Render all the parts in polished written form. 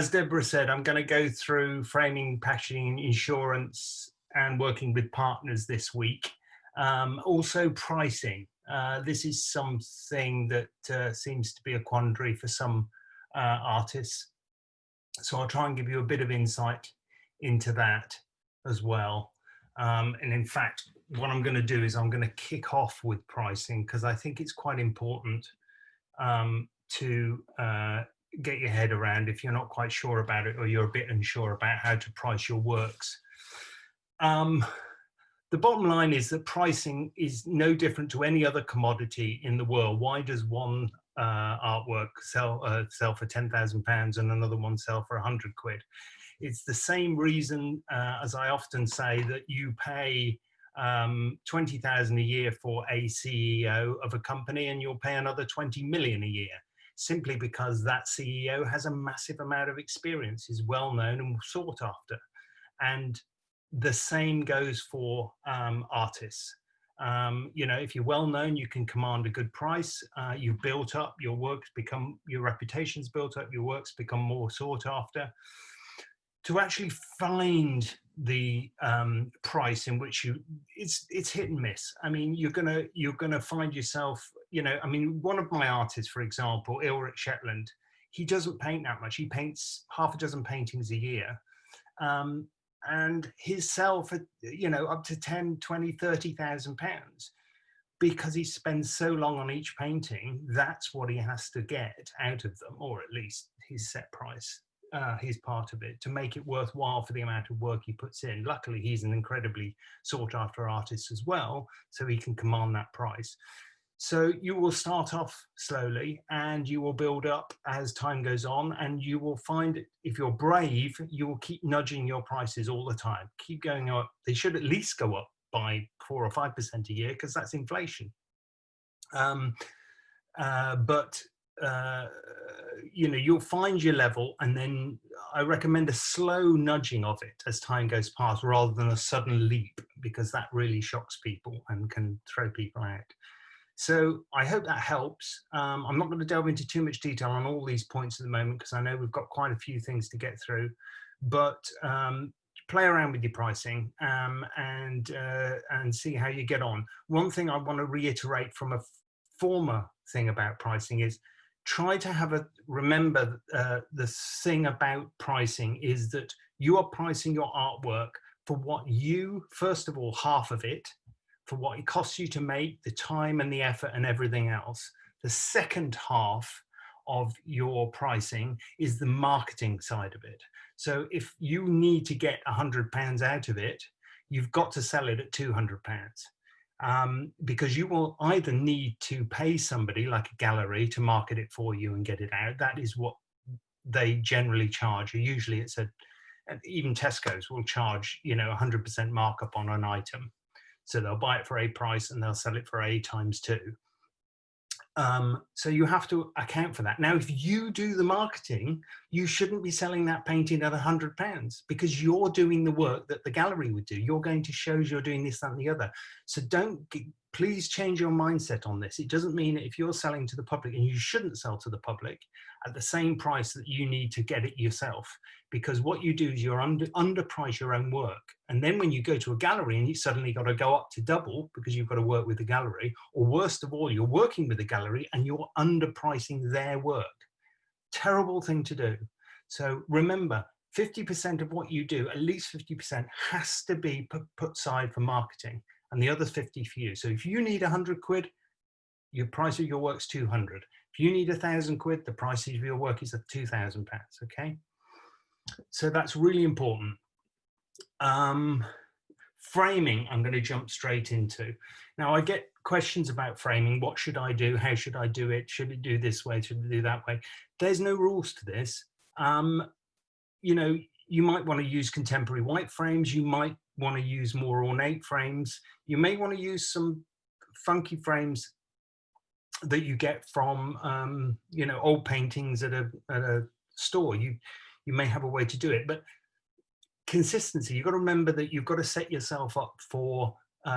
As Deborah said, I'm going to go through framing, packaging, insurance, and working with partners this week. Also pricing. This is something that seems to be a quandary for some artists. So I'll try and give you a bit of insight into that as well. And in fact, what I'm going to do is I'm going to kick off with pricing because I think it's quite important to get your head around if you're not quite sure about it or you're a bit unsure about how to price your works. The bottom line is that pricing is no different to any other commodity in the world. Why does one artwork sell for £10,000 and another one sell for 100 quid? It's the same reason, as I often say, that you pay 20,000 a year for a CEO of a company and you'll pay another 20 million a year, simply because that CEO has a massive amount of experience, is well known and sought after. And the same goes for artists. You know, if you're well known, you can command a good price. You've built up, your works become, your reputation's built up, your works become more sought after. To actually find the price in which it's hit and miss. I mean, you're gonna find yourself, you know, I mean, one of my artists, for example, Ulrich Shetland, he doesn't paint that much. He paints half a dozen paintings a year. And his sell for, you know, up to 10, 20, 30,000 pounds, because he spends so long on each painting. That's what he has to get out of them, or at least his set price, his part of it, to make it worthwhile for the amount of work he puts in. Luckily, he's an incredibly sought after artist as well, so he can command that price. So you will start off slowly and you will build up as time goes on, and you will find, if you're brave, you will keep nudging your prices all the time. Keep going up. They should at least go up by 4 or 5% a year, because that's inflation. You know, you'll find your level, and then I recommend a slow nudging of it as time goes past, rather than a sudden leap, because that really shocks people and can throw people out. So I hope that helps. I'm not going to delve into too much detail on all these points at the moment, because I know we've got quite a few things to get through, but play around with your pricing and see how you get on. One thing I want to reiterate from a former thing about pricing is try to remember the thing about pricing is that you are pricing your artwork for what you, first of all, half of it, for what it costs you to make, the time and the effort and everything else. The second half of your pricing is the marketing side of it. So if you need to get £100 out of it, you've got to sell it at £200. Because you will either need to pay somebody like a gallery to market it for you and get it out. That is what they generally charge. Usually it's even Tesco's will charge, you know, 100% markup on an item. So they'll buy it for a price and they'll sell it for a times 2. So you have to account for that. Now, if you do the marketing, you shouldn't be selling that painting at £100, because you're doing the work that the gallery would do. You're going to shows, you're doing this, that, and the other. So please change your mindset on this. It doesn't mean that if you're selling to the public, and you shouldn't sell to the public at the same price that you need to get it yourself, because what you do is you're underprice your own work. And then when you go to a gallery and you suddenly got to go up to double because you've got to work with the gallery, or worst of all, you're working with the gallery and you're underpricing their work. Terrible thing to do. So remember, 50% of what you do, at least 50%, has to be put aside for marketing, and the other 50 for you. So if you need 100 quid, your price of your work's 200. If you need 1,000 quid, the price of your work is at £2,000, okay? So that's really important. Framing, I'm going to jump straight into. Now, I get questions about framing. What should I do? How should I do it? Should it do this way? Should it do that way? There's no rules to this. You know, you might want to use contemporary white frames. You might want to use more ornate frames. You may want to use some funky frames that you get from, you know, old paintings at a store. You may have a way to do it, but consistency, you've got to remember that you've got to set yourself up for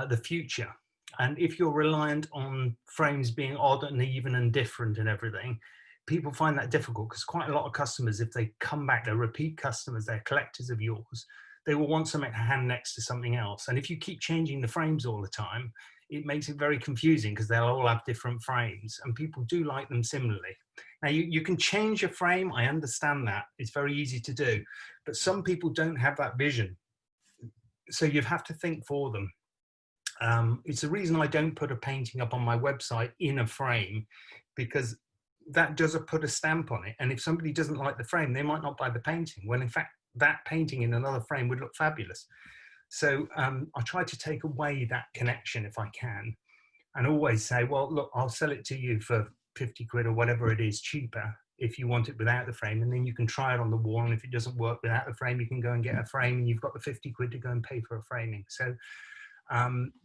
the future. And if you're reliant on frames being odd and even and different and everything, people find that difficult because quite a lot of customers, if they come back, they're repeat customers, they're collectors of yours, they will want something to hand next to something else. And if you keep changing the frames all the time, it makes it very confusing because they'll all have different frames and people do like them similarly. Now you can change your frame. I understand that. It's very easy to do, but some people don't have that vision. So you have to think for them. It's the reason I don't put a painting up on my website in a frame, because that does put a stamp on it. And if somebody doesn't like the frame, they might not buy the painting, when in fact that painting in another frame would look fabulous. So I try to take away that connection if I can, and always say, well, look, I'll sell it to you for 50 quid or whatever it is cheaper if you want it without the frame, and then you can try it on the wall, and if it doesn't work without the frame, you can go and get a frame and you've got the 50 quid to go and pay for a framing. So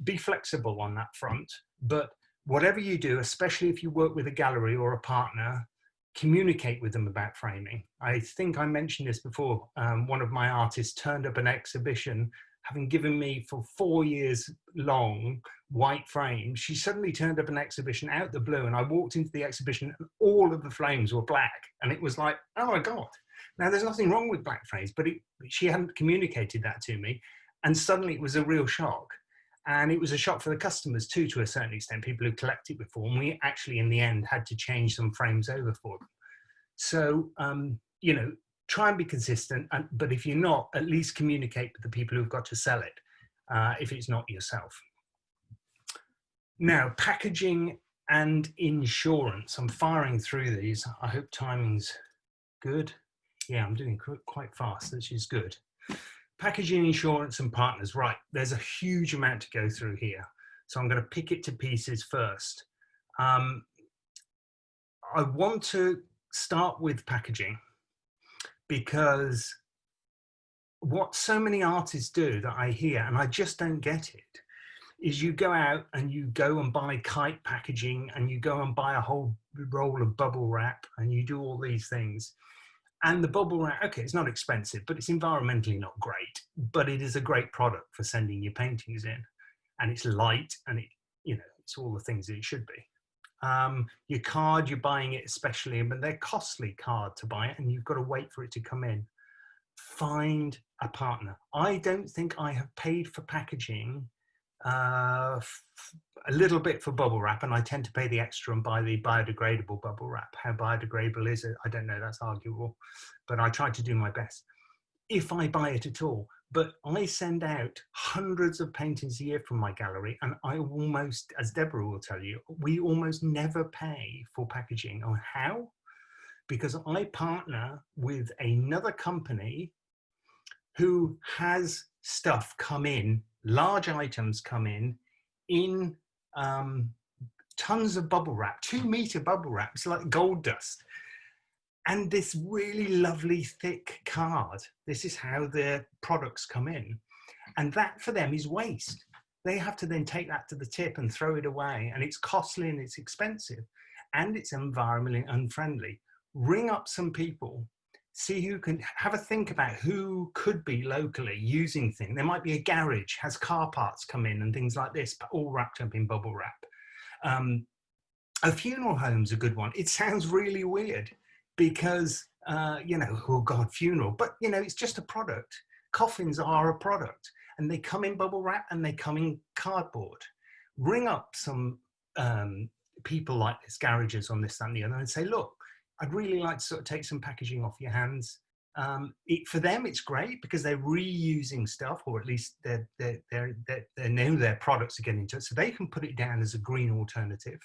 be flexible on that front, but whatever you do, especially if you work with a gallery or a partner, communicate with them about framing. I think I mentioned this before. One of my artists turned up an exhibition, having given me for 4 years long white frames. She suddenly turned up an exhibition out the blue, and I walked into the exhibition and all of the frames were black. And it was like, oh my God. Now there's nothing wrong with black frames, but she hadn't communicated that to me. And suddenly it was a real shock. And it was a shock for the customers too, to a certain extent, people who collected before. And we actually, in the end, had to change some frames over for them. So, you know, try and be consistent. But if you're not, at least communicate with the people who've got to sell it, if it's not yourself. Now, packaging and insurance. I'm firing through these. I hope timing's good. Yeah, I'm doing quite fast, which is good. Packaging, insurance, and partners. Right, there's a huge amount to go through here. So I'm going to pick it to pieces first. I want to start with packaging, because what so many artists do that I hear, and I just don't get it, is you go out and you go and buy kite packaging, and you go and buy a whole roll of bubble wrap, and you do all these things. And the bubble wrap, okay, it's not expensive, but it's environmentally not great, but it is a great product for sending your paintings in. And it's light, and it, you know, it's all the things that it should be. Your card, you're buying it especially, but they're costly card to buy it, and you've got to wait for it to come in. Find a partner. I don't think I have paid for packaging, a little bit for bubble wrap, and I tend to pay the extra and buy the biodegradable bubble wrap. How biodegradable is it? I don't know, that's arguable, but I try to do my best if I buy it at all. But I send out hundreds of paintings a year from my gallery, and I almost, as Deborah will tell you, we almost never pay for packaging. Or how? Because I partner with another company who has stuff come in, large items come in tons of bubble wrap, 2-meter bubble wrap. It's like gold dust. And this really lovely thick card. This is how their products come in. And that for them is waste. They have to then take that to the tip and throw it away. And it's costly and it's expensive. And it's environmentally unfriendly. Ring up some people. See who can, have a think about who could be locally using things. There might be a garage, has car parts come in and things like this, but all wrapped up in bubble wrap. A funeral home's a good one. It sounds really weird because, you know, oh God, funeral, but you know, it's just a product. Coffins are a product, and they come in bubble wrap and they come in cardboard. Ring up some people like this, garages on this, that and the other, and say, look, I'd really like to sort of take some packaging off your hands. For them, it's great because they're reusing stuff, or at least they know their products are getting into it, so they can put it down as a green alternative.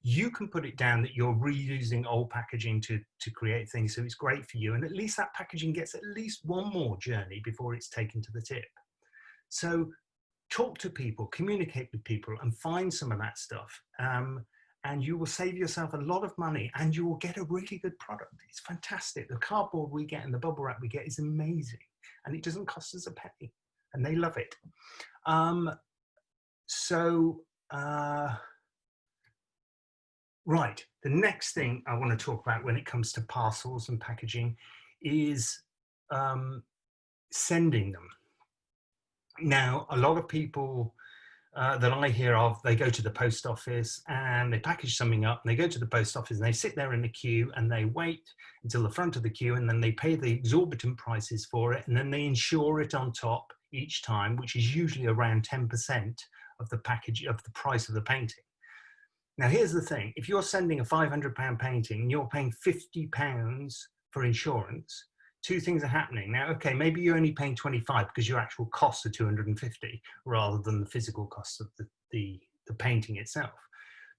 You can put it down that you're reusing old packaging to create things, so it's great for you. And at least that packaging gets at least one more journey before it's taken to the tip. So talk to people, communicate with people, and find some of that stuff. And you will save yourself a lot of money, and you will get a really good product. It's fantastic. The cardboard we get and the bubble wrap we get is amazing, and it doesn't cost us a penny, and they love it. Right, the next thing I want to talk about when it comes to parcels and packaging is sending them. Now, a lot of people that I hear of, they go to the post office and they package something up and they go to the post office and they sit there in the queue and they wait until the front of the queue and then they pay the exorbitant prices for it and then they insure it on top each time, which is usually around 10% of the package of the price of the painting. Now, here's the thing. If you're sending a £500 painting and you're paying £50 for insurance, two things are happening. Now, okay, maybe you're only paying 25 because your actual costs are 250 rather than the physical costs of the painting itself.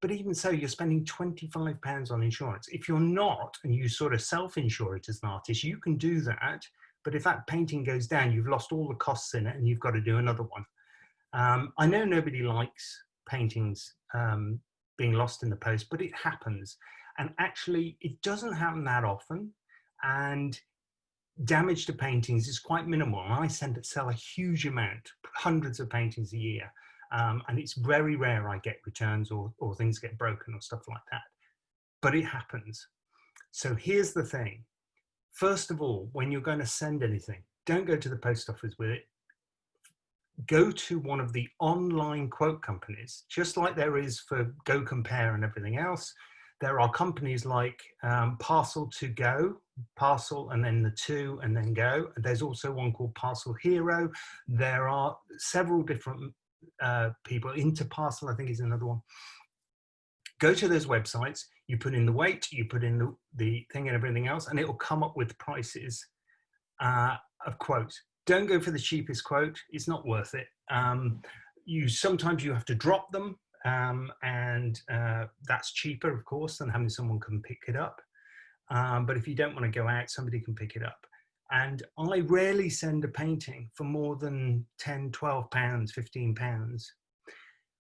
But even so, you're spending £25 on insurance. If you're not, and you sort of self-insure it as an artist, you can do that. But if that painting goes down, you've lost all the costs in it and you've got to do another one. I know nobody likes paintings being lost in the post, but it happens. And actually, it doesn't happen that often. And damage to paintings is quite minimal. I sell a huge amount, hundreds of paintings a year. And it's very rare I get returns or things get broken or stuff like that. But it happens. So here's the thing. First of all, when you're going to send anything, don't go to the post office with it. Go to one of the online quote companies, just like there is for Go Compare and everything else. There are companies like Parcel to Go, Parcel and then the two and then Go. There's also one called Parcel Hero. There are several different people. Interparcel, I think, is another one. Go to those websites, you put in the weight, you put in the thing and everything else, and it will come up with prices of quotes. Don't go for the cheapest quote. It's not worth it. Sometimes you have to drop them, and that's cheaper, of course, than having someone come pick it up. But if you don't want to go out, somebody can pick it up. And I rarely send a painting for more than £10, £12, £15.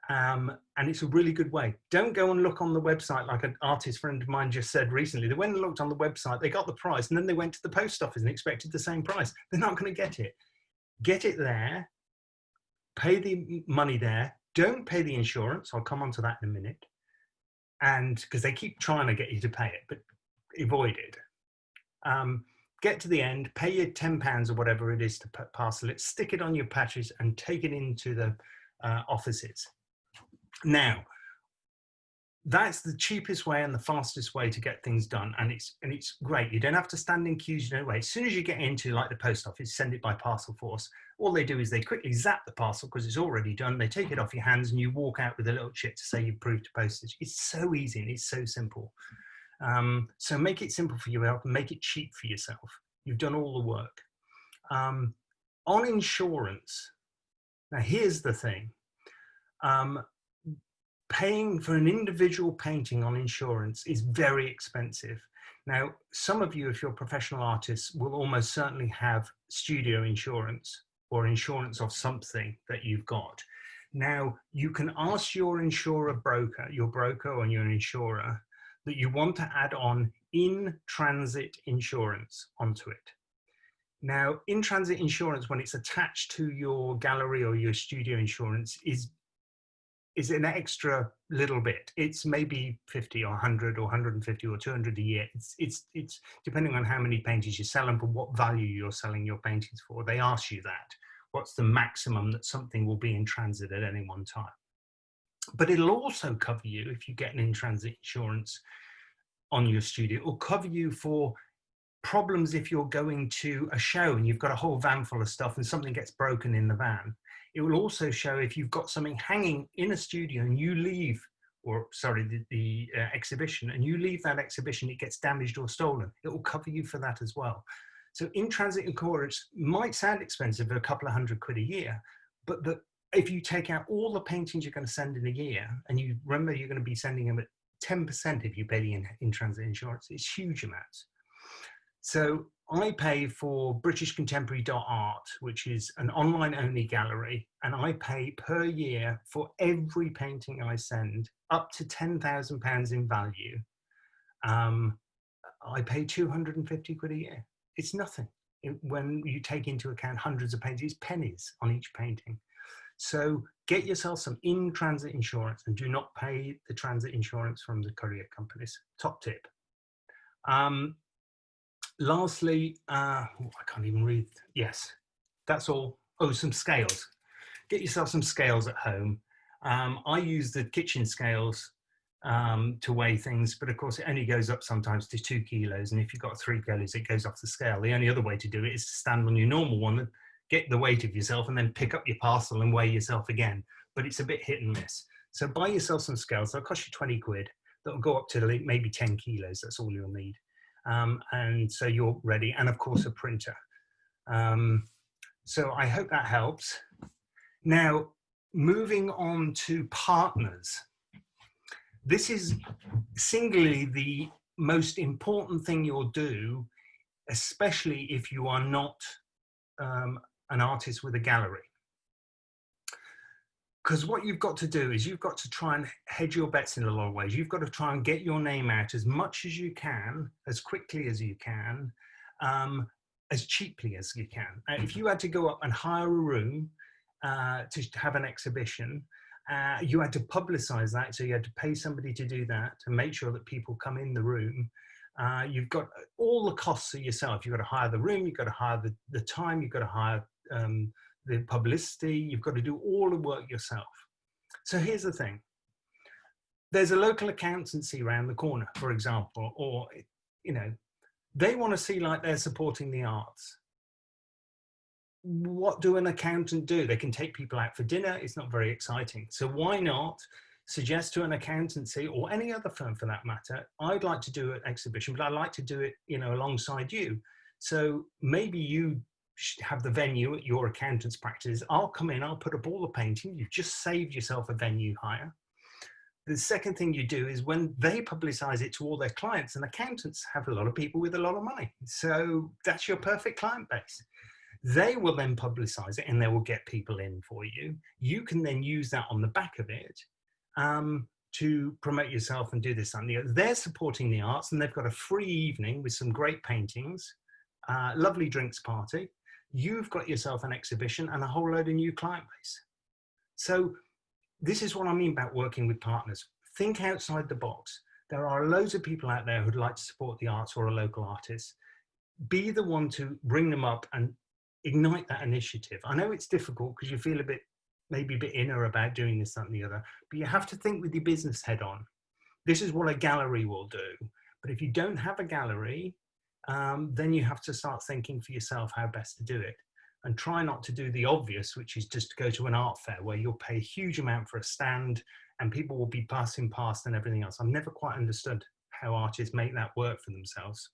And it's a really good way. Don't go and look on the website like an artist friend of mine just said recently. They went and looked on the website, they got the price, and then they went to the post office and expected the same price. They're not going to get it. Get it there, pay the money there, don't pay the insurance. I'll come on to that in a minute. And because they keep trying to get you to pay it, but avoid it. Get to the end, pay your £10 or whatever it is to parcel it, stick it on your patches and take it into the offices. Now, that's the cheapest way and the fastest way to get things done, and it's great. You don't have to stand in queues. You don't wait. As soon as you get into like the post office, send it by parcel force. All they do is they quickly zap the parcel because it's already done. They take it off your hands, and you walk out with a little chip to say you've proved postage. It's so easy and it's so simple. So make it simple for yourself, make it cheap for yourself. You've done all the work. On insurance, now here's the thing. Paying for an individual painting on insurance is very expensive. Now, some of you, if you're professional artists, will almost certainly have studio insurance or insurance of something that you've got. Now, you can ask your broker or your insurer, that you want to add on in-transit insurance onto it. Now, in-transit insurance, when it's attached to your gallery or your studio insurance, is an extra little bit. It's maybe 50 or 100 or 150 or 200 a year. It's depending on how many paintings you sell and for what value you're selling your paintings for. They ask you that. What's the maximum that something will be in transit at any one time? But it'll also cover you if you get an in-transit insurance on your studio. It will cover you for problems if you're going to a show and you've got a whole van full of stuff and something gets broken in the van. It will also show if you've got something hanging in a studio and you leave, or sorry, the exhibition, and you leave that exhibition, it gets damaged or stolen. It will cover you for that as well. So in-transit insurance might sound expensive, a couple of £100 a year, but if you take out all the paintings you're going to send in a year, and you remember you're going to be sending them at 10% if you pay the in-transit insurance, it's huge amounts. So I pay for British Contemporary Art, which is an online only gallery, and I pay per year for every painting I send up to £10,000 in value. I pay £250 a year. It's nothing. When you take into account hundreds of paintings, it's pennies on each painting. So get yourself some in-transit insurance and do not pay the transit insurance from the courier companies. Top tip. Lastly, I can't even read. Yes, that's all. Oh, some scales. Get yourself some scales at home. I use the kitchen scales to weigh things, but of course it only goes up sometimes to 2 kilos. And if you've got 3 kilos, it goes off the scale. The only other way to do it is to stand on your normal one and get the weight of yourself and then pick up your parcel and weigh yourself again. But it's a bit hit and miss. So buy yourself some scales. They'll cost you 20 quid. That'll go up to maybe 10 kilos. That's all you'll need. And so you're ready. And of course, a printer. So I hope that helps. Now, moving on to partners. This is singularly the most important thing you'll do, especially if you are not an artist with a gallery. Because what you've got to do is you've got to try and hedge your bets in a lot of ways. You've got to try and get your name out as much as you can, as quickly as you can, as cheaply as you can. If you had to go up and hire a room to have an exhibition, you had to publicize that, so you had to pay somebody to do that, to make sure that people come in the room. You've got all the costs of yourself. You've got to hire the room, you've got to hire the time, you've got to hire the publicity, you've got to do all the work yourself. So here's the thing. There's a local accountancy around the corner, for example, or, you know, they want to see like they're supporting the arts. What do an accountant do? They can take people out for dinner. It's not very exciting. So why not suggest to an accountancy, or any other firm for that matter, I'd like to do an exhibition, but I'd like to do it, you know, alongside you. So maybe you have the venue at your accountant's practice. I'll come in, I'll put up all the painting. You've just saved yourself a venue hire. The second thing you do is when they publicize it to all their clients, and accountants have a lot of people with a lot of money. So that's your perfect client base. They will then publicize it and they will get people in for you. You can then use that on the back of it to promote yourself and do this and the other. They're supporting the arts and they've got a free evening with some great paintings, lovely drinks party. You've got yourself an exhibition and a whole load of new client base. So this is what I mean about working with partners. Think outside the box. There are loads of people out there who'd like to support the arts or a local artist. Be the one to bring them up and ignite that initiative. I know it's difficult because you feel a bit, maybe a bit inner about doing this, that and the other, but you have to think with your business head on. This is what a gallery will do. But if you don't have a gallery, then you have to start thinking for yourself how best to do it. And try not to do the obvious, which is just to go to an art fair where you'll pay a huge amount for a stand and people will be passing past and everything else. I've never quite understood how artists make that work for themselves.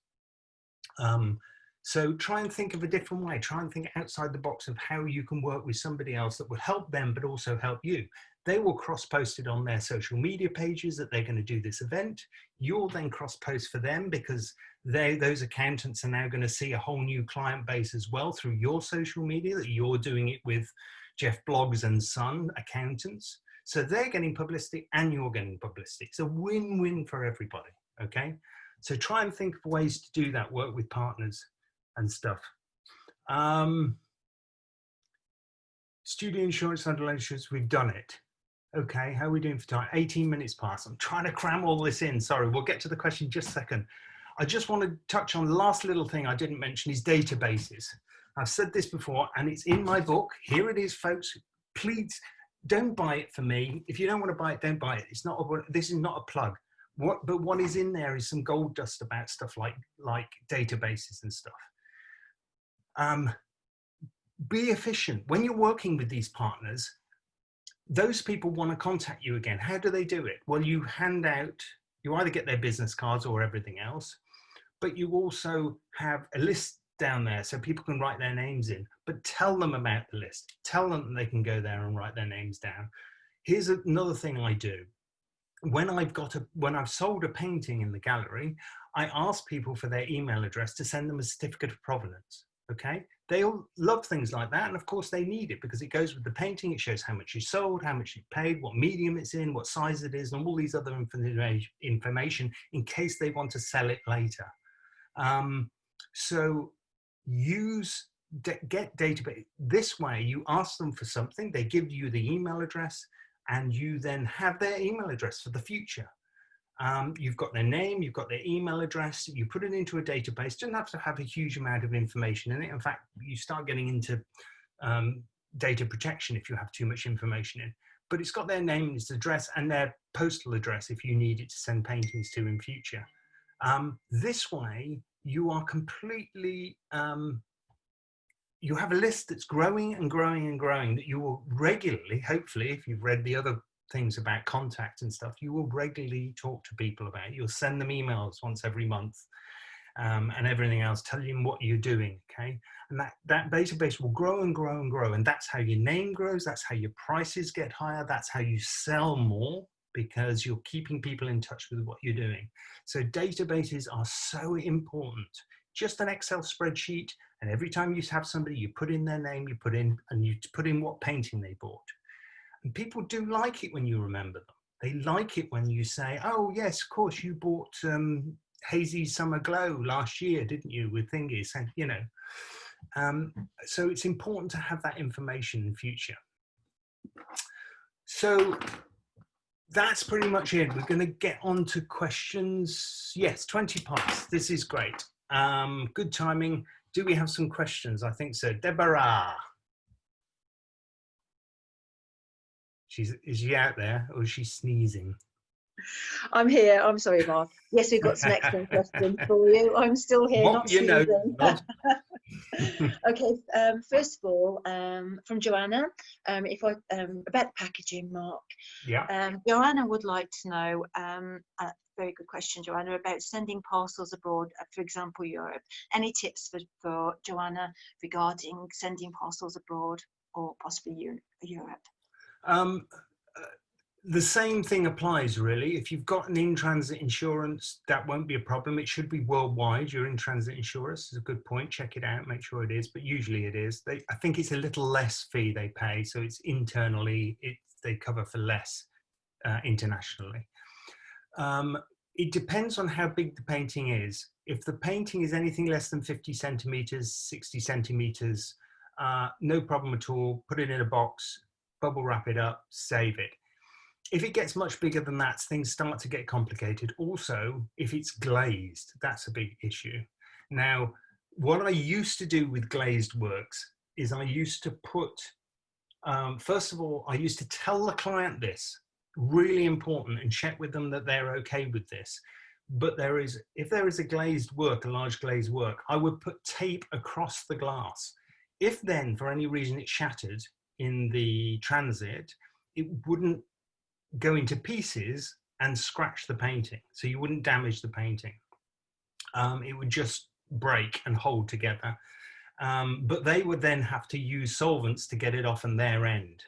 So try and think of a different way. Try and think outside the box of how you can work with somebody else that will help them, but also help you. They will cross-post it on their social media pages that they're going to do this event. You'll then cross-post for them because those accountants are now going to see a whole new client base as well through your social media, that you're doing it with Jeff Bloggs and Son accountants. So they're getting publicity and you're getting publicity. It's a win-win for everybody, okay? So try and think of ways to do that, work with partners and stuff. Studio insurance and insurance, we've done it. Okay, how are we doing for time? 18 minutes past. I'm trying to cram all this in. Sorry, we'll get to the question in just a second. I just want to touch on the last little thing I didn't mention is databases. I've said this before and it's in my book. Here it is, folks. Please don't buy it for me. If you don't want to buy it, don't buy it. It's not this is not a plug. But what is in there is some gold dust about stuff like databases and stuff. Be efficient. When you're working with these partners, those people want to contact you again. How do they do it? Well, you hand out, you either get their business cards or everything else, but you also have a list down there so people can write their names in, but tell them about the list. Tell them that they can go there and write their names down. Here's another thing I do. When I've sold a painting in the gallery, I ask people for their email address to send them a certificate of provenance. Okay, they all love things like that, and of course they need it because it goes with the painting. It shows how much you sold, how much you paid, what medium it's in, what size it is, and all these other information in case they want to sell it later. So get database. This way you ask them for something, they give you the email address, and you then have their email address for the future. You've got their name, you've got their email address, you put it into a database. Doesn't have to have a huge amount of information in it. In fact, you start getting into data protection if you have too much information in. but it's got their name and its address and their postal address if you need it to send paintings to in future. This way, you are completely, you have a list that's growing and growing and growing that you will regularly, hopefully, if you've read the other things about contact and stuff, you will regularly talk to people about. You'll send them emails once every month, and everything else, telling them what you're doing, okay? And that database will grow and grow and grow, and that's how your name grows, that's how your prices get higher, that's how you sell more, because you're keeping people in touch with what you're doing. So databases are so important. Just an Excel spreadsheet, and every time you have somebody, you put in their name, you put in what painting they bought. And people do like it when you remember them. They like it when you say, oh yes, of course, you bought Hazy Summer Glow last year, didn't you, with thingies, and you know. So it's important to have that information in future. So that's pretty much it. We're going to get on to questions. Yes, 20 parts. This is great. Good timing. Do we have some questions? I think so. Deborah. Is she out there, or is she sneezing? I'm here. I'm sorry, Mark. Yes, we've got some excellent questions for you. I'm still here, What, not you know, sneezing. Okay, first of all, from Joanna, about the packaging, Mark. Yeah. Joanna would like to know, a very good question, Joanna, about sending parcels abroad, for example, Europe. Any tips for Joanna regarding sending parcels abroad, or possibly Europe? The same thing applies, really. If you've got an in-transit insurance, that won't be a problem. It should be worldwide. Your in-transit insurance is a good point. Check it out, make sure it is, but usually it is. I think it's a little less fee they pay, so it's internally, they cover for less internationally. It depends on how big the painting is. If the painting is anything less than 50 centimeters, 60 centimeters, no problem at all. Put it in a box, bubble wrap it up, save it. If it gets much bigger than that, things start to get complicated. Also, if it's glazed, that's a big issue. Now, what I used to do with glazed works is I used to put, first of all, I used to tell the client this, really important, and check with them that they're okay with this. But if there is a glazed work, a large glazed work, I would put tape across the glass. If then, for any reason, it shattered in the transit, it wouldn't go into pieces and scratch the painting. So you wouldn't damage the painting. It would just break and hold together. But they would then have to use solvents to get it off on their end.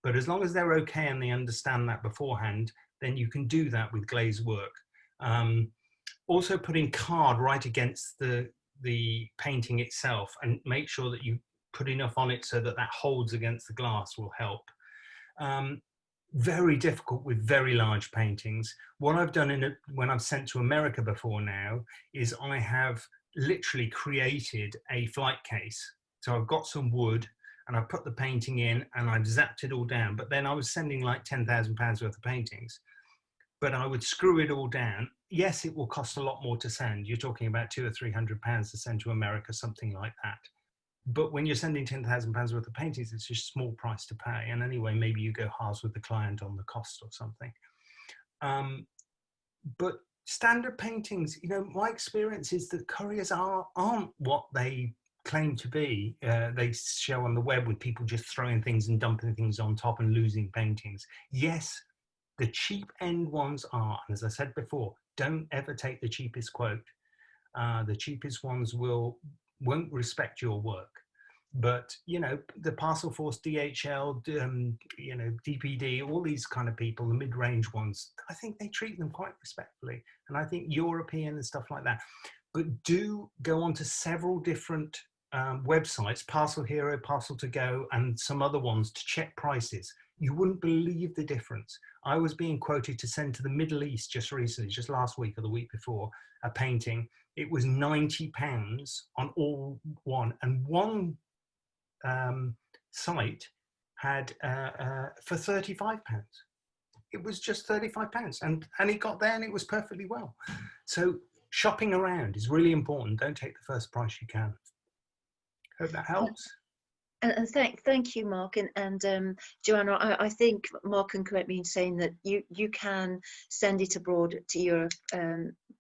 But as long as they're okay and they understand that beforehand, then you can do that with glazed work. Also putting card right against the painting itself, and make sure that you put enough on it so that that holds against the glass will help. Very difficult with very large paintings. What I've done when I've sent to America before now is I have literally created a flight case. So I've got some wood and I've put the painting in and I've zapped it all down. But then I was sending like £10,000 worth of paintings, but I would screw it all down. Yes, it will cost a lot more to send. You're talking about £200 or £300 to send to America, something like that. But when you're sending £10,000 worth of paintings, it's just a small price to pay. And anyway, maybe you go halves with the client on the cost or something. But standard paintings, you know, my experience is that couriers aren't what they claim to be. They show on the web with people just throwing things and dumping things on top and losing paintings. Yes, the cheap end ones are. And as I said before, don't ever take the cheapest quote. The cheapest ones won't respect your work. But, you know, the Parcel Force, DHL, you know, DPD, all these kind of people, the mid-range ones, I think they treat them quite respectfully. And I think European and stuff like that. But do go on to several different websites, Parcel Hero, Parcel to Go, and some other ones to check prices. You wouldn't believe the difference. I was being quoted to send to the Middle East just recently, just last week or the week before, a painting. It was £90 on all one. And one site had for £35. It was just £35, and it got there and it was perfectly well. So shopping around is really important. Don't take the first price you can. Hope that helps. And thank you, Mark, and Joanna. I think Mark can correct me in saying that you can send it abroad to Europe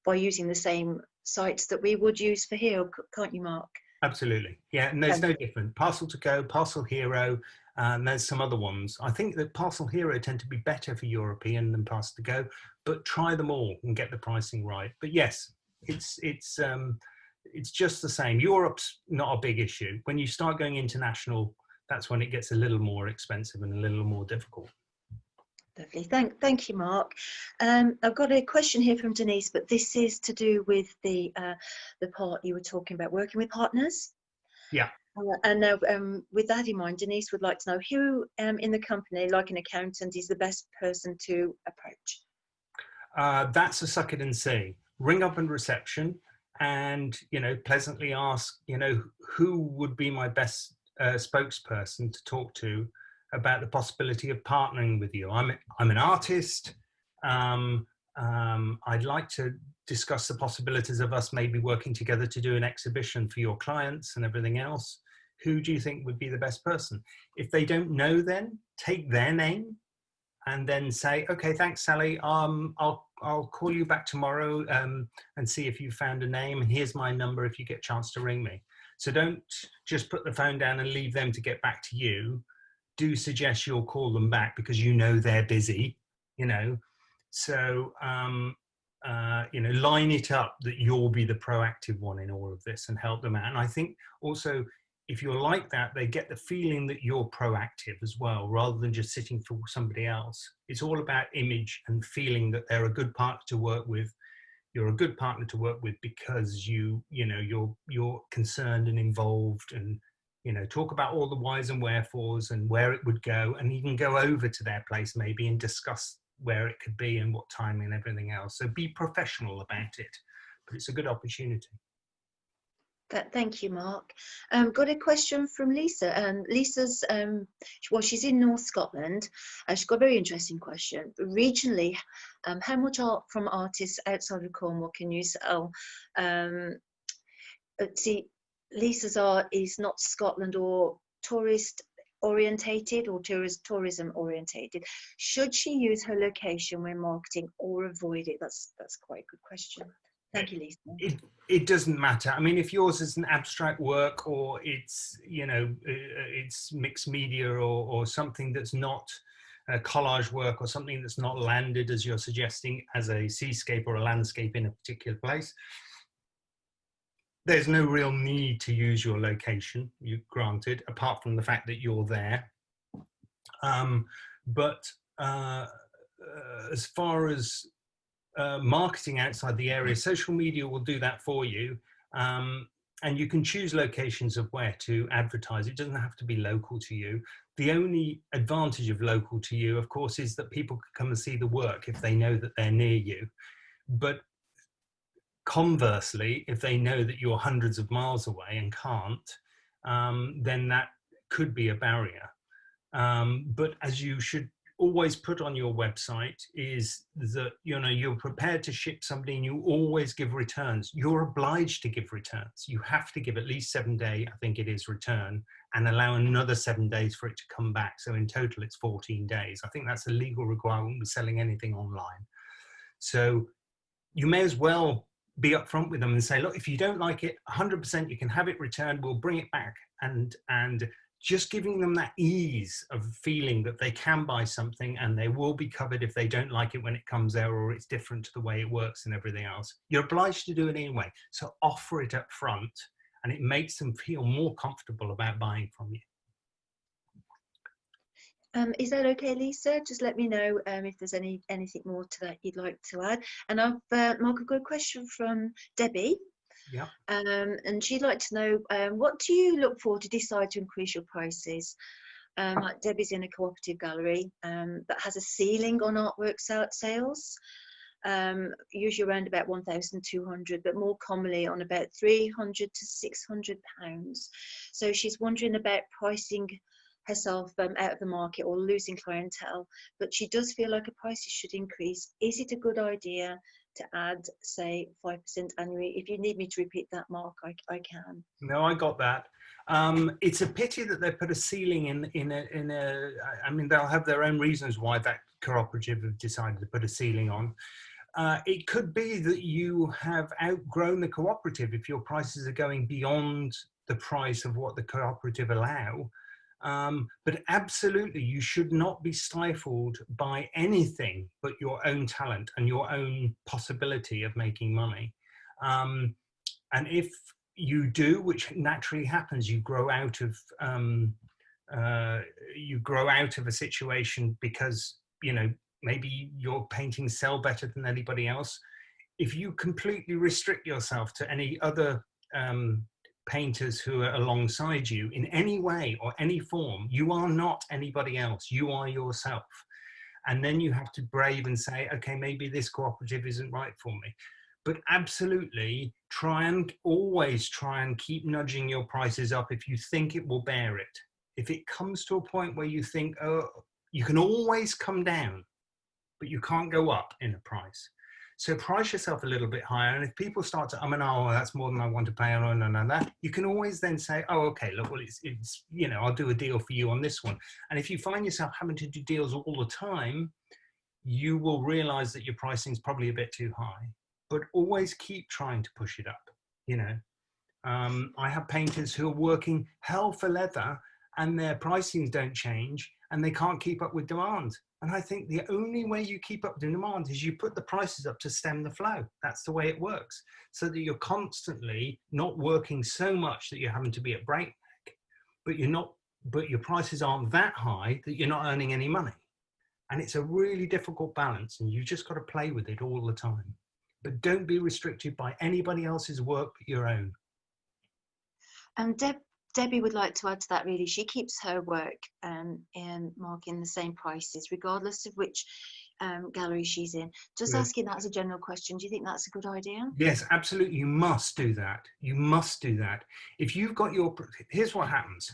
by using the same sites that we would use for here, can't you, Mark? Absolutely. Yeah, and there's no different. Parcel to Go, Parcel Hero, and there's some other ones. I think that Parcel Hero tend to be better for European than Parcel to Go, but try them all and get the pricing right. But yes, it's just the same. Europe's not a big issue. When you start going international, that's when it gets a little more expensive and a little more difficult. Lovely. Thank you, Mark. I've got a question here from Denise, but this is to do with the part you were talking about, working with partners. Yeah. And now, with that in mind, Denise would like to know who in the company, like an accountant, is the best person to approach. That's a suck it and see. Ring up in reception and, pleasantly ask, who would be my best spokesperson to talk to about the possibility of partnering with you. I'm an artist. I'd like to discuss the possibilities of us maybe working together to do an exhibition for your clients and everything else. Who do you think would be the best person? If they don't know, then take their name and then say, okay, thanks, Sally. I'll call you back tomorrow and see if you found a name. And here's my number if you get a chance to ring me. So don't just put the phone down and leave them to get back to you. Do suggest you'll call them back because they're busy, So, line it up that you'll be the proactive one in all of this and help them out. And I think also, if you're like that, they get the feeling that you're proactive as well, rather than just sitting for somebody else. It's all about image and feeling that they're a good partner to work with. You're a good partner to work with because you're concerned and involved and, talk about all the whys and wherefores and where it would go, and even go over to their place maybe and discuss where it could be and what time and everything else. So be professional about it, but it's a good opportunity. Thank you, Mark. Got a question from Lisa. Lisa's, she's in North Scotland. She's got a very interesting question. Regionally, how much art from artists outside of Cornwall can you sell? See, Lisa's art is not Scotland or tourist orientated or tourism orientated. Should she use her location when marketing or avoid it? That's quite a good question. Thank you, Lisa. It doesn't matter. I mean, if yours is an abstract work or it's, it's mixed media or something that's not a collage work or something that's not landed as you're suggesting as a seascape or a landscape in a particular place, there's no real need to use your location, granted, apart from the fact that you're there. But as far as marketing outside the area, social media will do that for you. And you can choose locations of where to advertise. It doesn't have to be local to you. The only advantage of local to you, of course, is that people can come and see the work if they know that they're near you. But conversely, if they know that you're hundreds of miles away and can't, then that could be a barrier. But as you should always put on your website is that, you're prepared to ship somebody and you always give returns. You're obliged to give returns. You have to give at least 7 days, I think it is, return, and allow another 7 days for it to come back. So in total, it's 14 days. I think that's a legal requirement with selling anything online. So you may as well be upfront with them and say, look, if you don't like it, 100% you can have it returned. We'll bring it back. And just giving them that ease of feeling that they can buy something and they will be covered if they don't like it when it comes there or it's different to the way it works and everything else. You're obliged to do it anyway. So offer it up front and it makes them feel more comfortable about buying from you. Is that okay, Lisa? Just let me know if there's anything more to that you'd like to add. And Mark, I've got a question from Debbie. Yeah. And she'd like to know, what do you look for to decide to increase your prices? Like Debbie's in a cooperative gallery that has a ceiling on artwork sales, usually around about 1,200, but more commonly on about 300 to 600 pounds. So she's wondering about pricing herself out of the market or losing clientele, but she does feel like her prices should increase. Is it a good idea to add, say, 5% annually? If you need me to repeat that, Mark, I can. No, I got that. It's a pity that they put a ceiling in a. I mean, they'll have their own reasons why that cooperative have decided to put a ceiling on. It could be that you have outgrown the cooperative if your prices are going beyond the price of what the cooperative allow. But absolutely, you should not be stifled by anything but your own talent and your own possibility of making money. And if you do, which naturally happens, you grow out of a situation because, you know, maybe your paintings sell better than anybody else. If you completely restrict yourself to any other painters who are alongside you in any way or any form, you are not anybody else. You are yourself. And then you have to brave and say, okay, maybe this cooperative isn't right for me. But absolutely always try and keep nudging your prices up if you think it will bear it. If it comes to a point where you think, oh, you can always come down, but you can't go up in a price. So price yourself a little bit higher. And if people start to, oh, that's more than I want to pay, you can always then say, oh, okay, look, well, it's, you know, I'll do a deal for you on this one. And if you find yourself having to do deals all the time, you will realize that your pricing is probably a bit too high, but always keep trying to push it up. You know, I have painters who are working hell for leather and their pricings don't change and they can't keep up with demand. And I think the only way you keep up the demand is you put the prices up to stem the flow. That's the way it works. So that you're constantly not working so much that you're having to be at breakneck, but your prices aren't that high that you're not earning any money. And it's a really difficult balance and you just got to play with it all the time. But don't be restricted by anybody else's work but your own. Debbie would like to add to that, really. She keeps her work in marking the same prices, regardless of which gallery she's in. Just asking that as a general question, do you think that's a good idea? Yes, absolutely. You must do that. You must do that. If you've got here's what happens.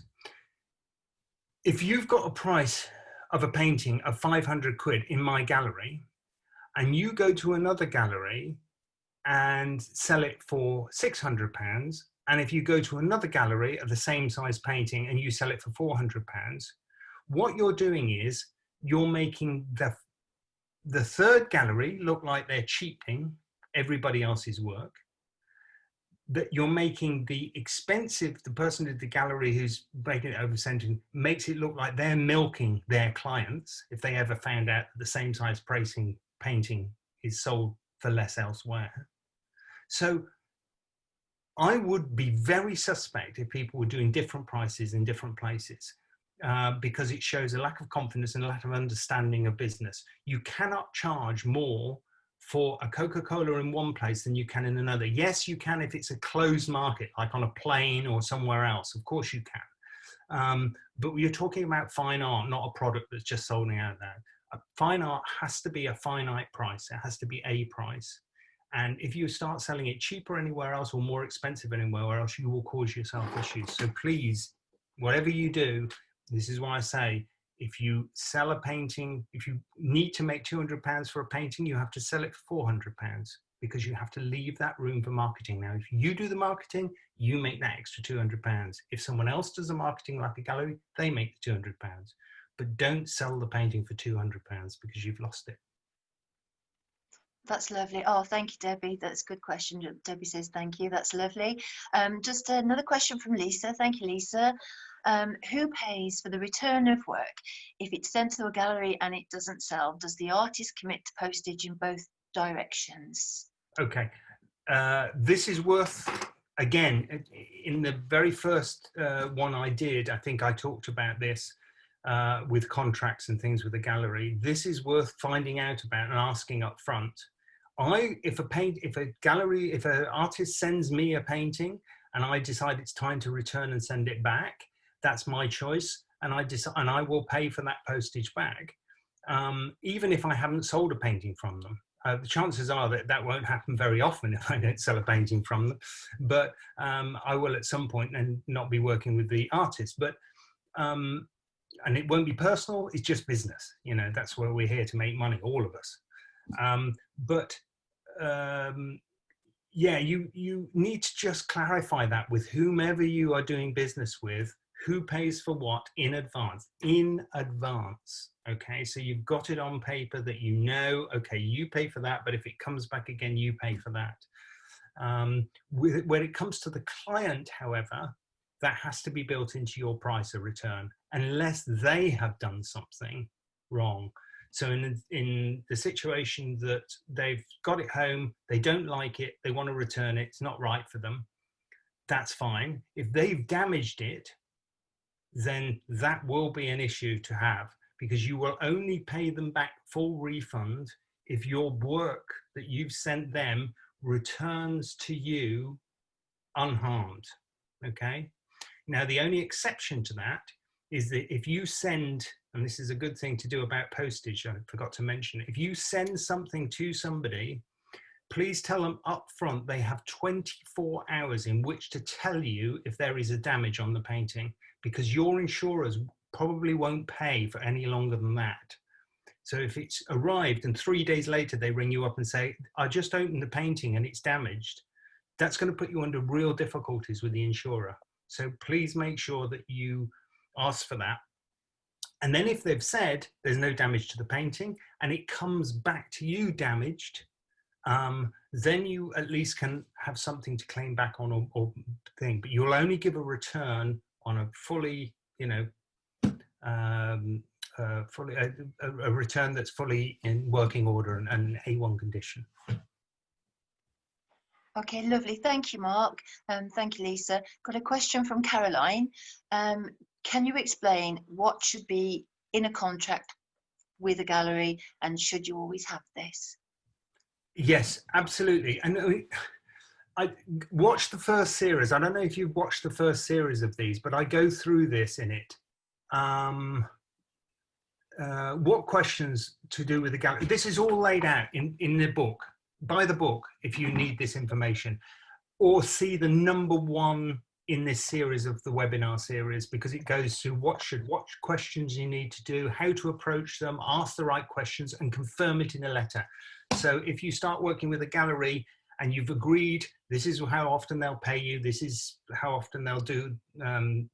If you've got a price of a painting of 500 quid in my gallery, and you go to another gallery and sell it for £600, and if you go to another gallery of the same size painting and you sell it for £400, what you're doing is you're making the third gallery look like they're cheating everybody else's work. That you're making the person at the gallery who's making it over-centering makes it look like they're milking their clients if they ever found out that the same size pricing painting is sold for less elsewhere. So I would be very suspect if people were doing different prices in different places because it shows a lack of confidence and a lack of understanding of business. You cannot charge more for a Coca-Cola in one place than you can in another. Yes, you can if it's a closed market, like on a plane or somewhere else. Of course you can. But you're talking about fine art, not a product that's just sold out there. Fine art has to be a finite price. It has to be a price. And if you start selling it cheaper anywhere else or more expensive anywhere else, you will cause yourself issues. So please, whatever you do, this is why I say, if you sell a painting, if you need to make £200 for a painting, you have to sell it for £400 because you have to leave that room for marketing. Now, if you do the marketing, you make that extra £200. If someone else does the marketing like a gallery, they make the £200. But don't sell the painting for £200 because you've lost it. That's lovely. Oh, thank you, Debbie. That's a good question. Debbie says thank you. That's lovely. Just another question from Lisa. Thank you, Lisa. Who pays for the return of work if it's sent to a gallery and it doesn't sell? Does the artist commit to postage in both directions? Okay. This is worth, again, in the very first one I did, I think I talked about this with contracts and things with the gallery. This is worth finding out about and asking up front. If an artist sends me a painting and I decide it's time to return and send it back, that's my choice, and I will pay for that postage back, even if I haven't sold a painting from them. The chances are that won't happen very often if I don't sell a painting from them, but I will at some point and not be working with the artist. But and it won't be personal, it's just business. You know, that's where we're here to make money, all of us. yeah, you need to just clarify that with whomever you are doing business with, who pays for what in advance, okay? So you've got it on paper that you know, okay, you pay for that, but if it comes back again, you pay for that. When it comes to the client, however, that has to be built into your price of return, unless they have done something wrong. So in the situation that they've got it home, they don't like it, they want to return it, it's not right for them, that's fine. If they've damaged it, then that will be an issue to have, because you will only pay them back full refund if your work that you've sent them returns to you unharmed, okay? Now, the only exception to that is that if you send, and this is a good thing to do about postage, I forgot to mention, if you send something to somebody, please tell them up front they have 24 hours in which to tell you if there is a damage on the painting, because your insurers probably won't pay for any longer than that. So if it's arrived and 3 days later they ring you up and say, I just opened the painting and it's damaged, that's going to put you under real difficulties with the insurer. So please make sure that you ask for that. And then if they've said there's no damage to the painting and it comes back to you damaged, then you at least can have something to claim back on or thing. But you'll only give a return on a fully, you know, a return that's fully in working order and A1 condition. Okay, lovely. Thank you, Mark. Thank you, Lisa. Got a question from Caroline. Can you explain what should be in a contract with a gallery, and should you always have this? Yes, absolutely. And I watched the first series. I don't know if you've watched the first series of these, but I go through this in it. What questions to do with the gallery? This is all laid out in the book. Buy the book if you need this information, or see the #1 in this series of the webinar series, because it goes through what questions you need to do, how to approach them, ask the right questions, and confirm it in a letter. So if you start working with a gallery and you've agreed, this is how often they'll pay you, this is how often they'll do,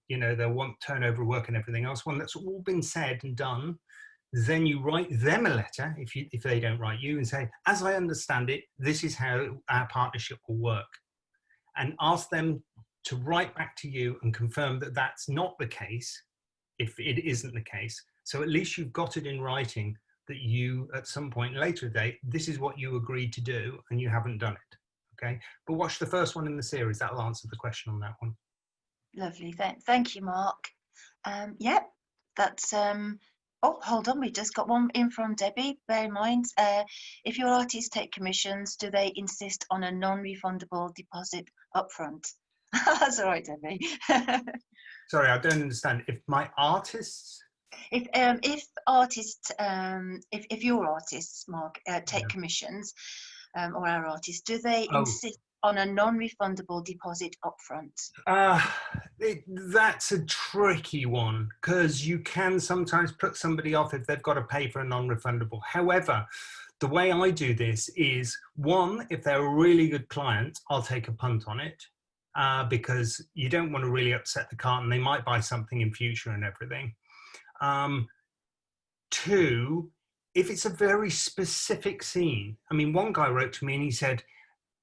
you know, they'll want turnover work and everything else. When that's all been said and done, then you write them a letter, if they don't write you, and say, as I understand it, this is how our partnership will work. And ask them to write back to you and confirm that that's not the case, if it isn't the case. So at least you've got it in writing that you, at some point later date, this is what you agreed to do and you haven't done it, okay? But watch the first one in the series, that'll answer the question on that one. Lovely, thank you, Mark. Yep, that's, oh, hold on, we just got one in from Debbie. Bear in mind, if your artists take commissions, do they insist on a non-refundable deposit upfront? That's all right, Debbie. Sorry, I don't understand. If my artists... If artists, if your artists, Mark, take commissions, or our artists, do they insist on a non-refundable deposit upfront? That's a tricky one, because you can sometimes put somebody off if they've got to pay for a non-refundable. However, the way I do this is, one, if they're a really good client, I'll take a punt on it, because you don't want to really upset the cart and they might buy something in future and everything. Two, if it's a very specific scene. I mean, one guy wrote to me and he said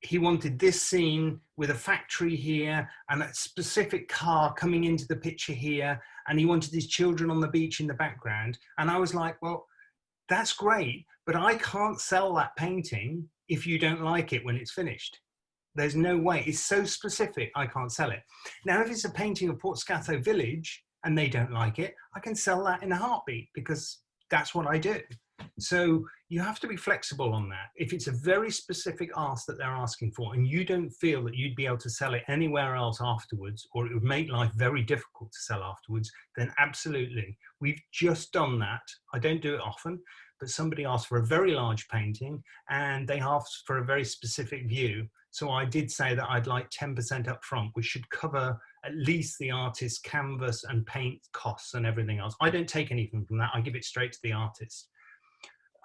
he wanted this scene with a factory here and a specific car coming into the picture here, and he wanted his children on the beach in the background. And I was like, well, that's great, but I can't sell that painting if you don't like it when it's finished. There's no way. It's so specific, I can't sell it. Now, if it's a painting of Port Scatho Village and they don't like it, I can sell that in a heartbeat, because that's what I do. So you have to be flexible on that. If it's a very specific ask that they're asking for and you don't feel that you'd be able to sell it anywhere else afterwards, or it would make life very difficult to sell afterwards, then absolutely. We've just done that. I don't do it often, but somebody asked for a very large painting and they asked for a very specific view. So I did say that I'd like 10% up front, which should cover at least the artist's canvas and paint costs and everything else. I don't take anything from that. I give it straight to the artist.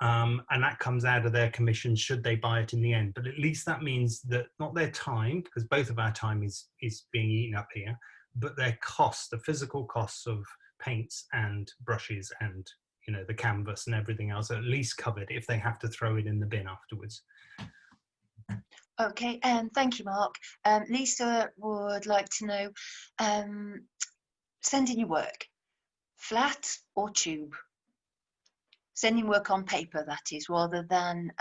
and that comes out of their commission should they buy it in the end. But at least that means that not their time, because both of our time is being eaten up here, but their costs, the physical costs of paints and brushes and, you know, the canvas and everything else are at least covered if they have to throw it in the bin afterwards. Okay, thank you, Mark. Lisa would like to know, sending your work, flat or tube? Sending work on paper, that is, rather than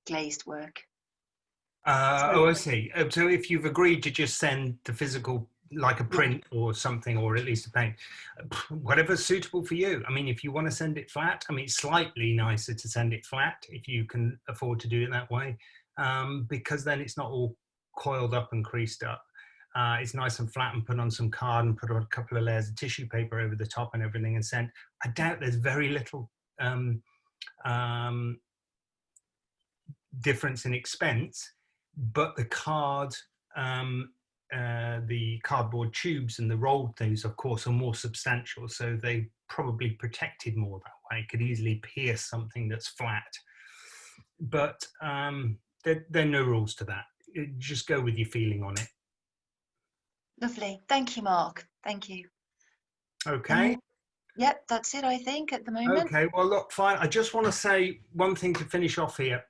glazed work. Oh, I see. So if you've agreed to just send the physical, like a print or something, or at least a paint, whatever's suitable for you. I mean, if you want to send it flat, I mean, it's slightly nicer to send it flat if you can afford to do it that way, because then it's not all coiled up and creased up. It's nice and flat, and put on some card and put on a couple of layers of tissue paper over the top and everything and send. I doubt there's very little difference in expense, but the the cardboard tubes and the rolled things, of course, are more substantial, so they probably protected more that way. Could easily pierce something that's flat, but there are no rules to that. Just go with your feeling on it. Lovely. Thank you, Mark. Thank you. Okay. Yep, that's it, I think, at the moment. Okay, well, look, fine. I just want to say one thing to finish off here.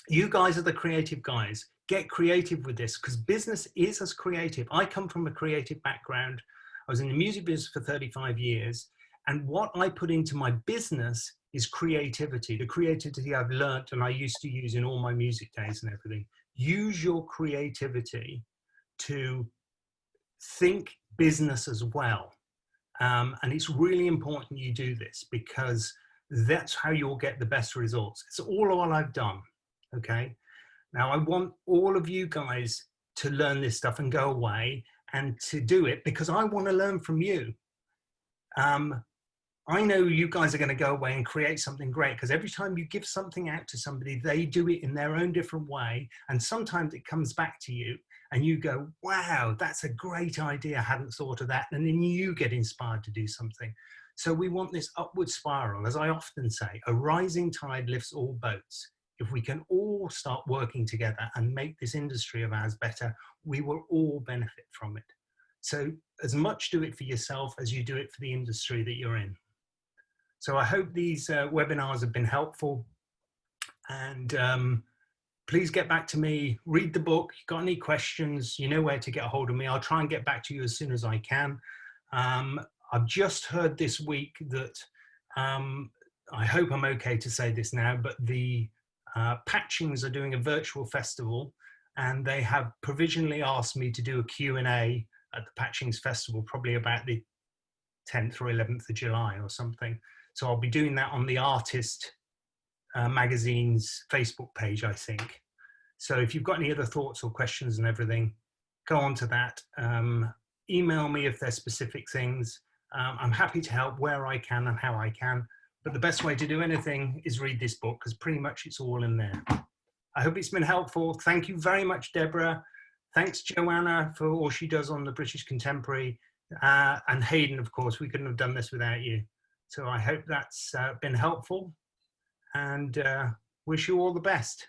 You guys are the creative guys. Get creative with this, because business is as creative. I come from a creative background. I was in the music business for 35 years. And what I put into my business is creativity. The creativity I've learned and I used to use in all my music days and everything. Use your creativity to think business as well. And it's really important you do this, because that's how you'll get the best results. It's all I've done. Okay. Now I want all of you guys to learn this stuff and go away and to do it, because I want to learn from you. I know you guys are going to go away and create something great, because every time you give something out to somebody, they do it in their own different way. And sometimes it comes back to you and you go, wow, that's a great idea. I hadn't thought of that. And then you get inspired to do something. So we want this upward spiral. As I often say, a rising tide lifts all boats. If we can all start working together and make this industry of ours better, we will all benefit from it. So as much do it for yourself as you do it for the industry that you're in. So I hope these webinars have been helpful, and please get back to me, read the book. If you've got any questions, you know where to get a hold of me. I'll try and get back to you as soon as I can. I've just heard this week that, I hope I'm okay to say this now, but the Patchings are doing a virtual festival, and they have provisionally asked me to do a Q&A at the Patchings Festival, probably about the 10th or 11th of July or something. So I'll be doing that on the Artist magazine's Facebook page, I think. So if you've got any other thoughts or questions and everything, go on to that. Email me if there's specific things. I'm happy to help where I can and how I can. But the best way to do anything is read this book, because pretty much it's all in there. I hope it's been helpful. Thank you very much, Deborah. Thanks, Joanna, for all she does on the British Contemporary. And Hayden, of course, we couldn't have done this without you. So I hope that's been helpful, and wish you all the best.